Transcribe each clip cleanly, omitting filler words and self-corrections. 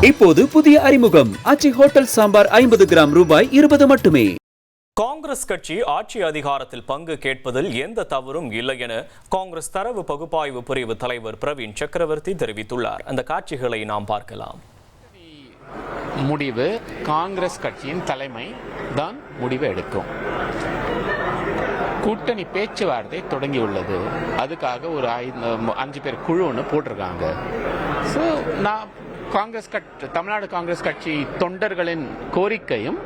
இப்போது புதிய அறிமுகம் ஆச்சி ஹோட்டல் சாம்பார் 50 கிராம் ரூபாய் 20 மட்டுமே. காங்கிரஸ் கட்சி ஆட்சி அதிகாரத்தில் பங்கு கேட்பதில் எந்த தவறும் இல்லை என காங்கிரஸ் தரவு பகுப்பாய்வு பிரிவு தலைவர் பிரவீன் சக்கரவர்த்தி தெரிவித்துள்ளார். அந்த காட்சிகளை நாம் பார்க்கலாம். முடிவு காங்கிரஸ் கட்சியின் தலைமை தான் முடிவு எடுக்கும். கூட்டணி பேச்சுவார்த்தை தொடங்கியுள்ளது. அதுக்காக ஒரு 5 பேர் குழு ஒன்று போட்டிருக்காங்க. ஸோ நான் தமிழ்நாடு காங்கிரஸ் கட்சி தொண்டர்களின் கோரிக்கையும்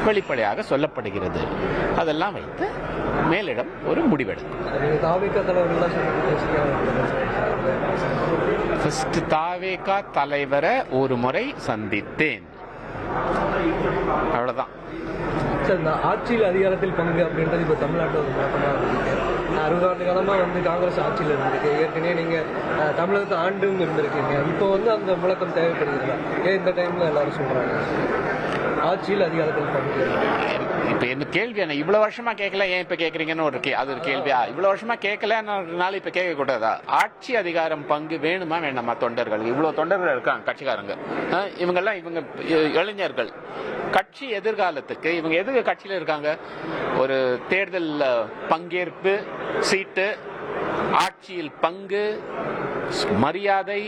வெளிப்படையாக சொல்லப்படுகிறது. அதெல்லாம் வைத்து மேலிடம் ஒரு முடிவெடுக்கும். தாவேகா தலைவரை ஒரு முறை சந்தித்தேன், அவ்வளவுதான். ஆட்சியில் அதிகாரத்தில் பங்கு அப்படின்றது இப்போ தமிழ்நாட்டில் ஒரு முழக்கமாக இருக்கு. 60 ஆண்டு காலமாக காங்கிரஸ் ஆட்சியில் இருந்திருக்கு. ஏற்கனவே நீங்கள் தமிழகத்தை ஆண்டும் இருந்திருக்கீங்க. இப்போ அந்த முழக்கம் தேவைப்படுகிறதா? ஏன் இந்த டைமில் எல்லாரும் சொல்கிறாங்க ஆட்சியில் அதிகாரத்தில் பங்கு? இப்போ என்ன கேள்வி என்ன இவ்வளவு வருஷமா கேட்கல, ஏன் இப்ப கேட்கறீங்கன்னு அது ஒரு கேள்வியா? இவ்வளவு வருஷமா கேட்கலனால இப்ப கேட்க கூடாதா? ஆட்சி அதிகாரம் பங்கு வேணுமா வேண்டாமா? தொண்டர்கள் இவ்வளவு தொண்டர்கள் இருக்காங்க, கட்சிக்காரங்க இவங்கெல்லாம் இளைஞர்கள் கட்சி எதிர்காலத்துக்கு இவங்க எதுக்கு கட்சியில இருக்காங்க? ஒரு தேர்தல் பங்கேற்பு, சீட்டு, ஆட்சியில் பங்கு, மரியாதை,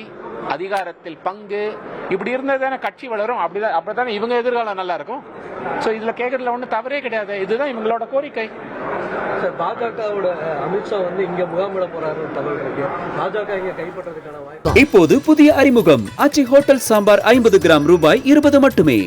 அதிகாரத்தில் பங்கு, இப்படி இருந்ததானே கட்சி வளரும். அப்படிதானே இவங்க எதிர்காலம் நல்லா இருக்கும். சோ இதுல கேட்கறதுல ஒன்றும் தவறே கிடையாது. இதுதான் இவங்களோட கோரிக்கை. பாஜகவோட அமித்ஷா இங்க முகாமிட போறாரு. பாஜக இங்க கைப்பற்றதுக்கான வாய்ப்பு. இப்போது புதிய அறிமுகம் ஆச்சி ஹோட்டல் சாம்பார் 50 கிராம் ரூபாய் 20 மட்டுமே.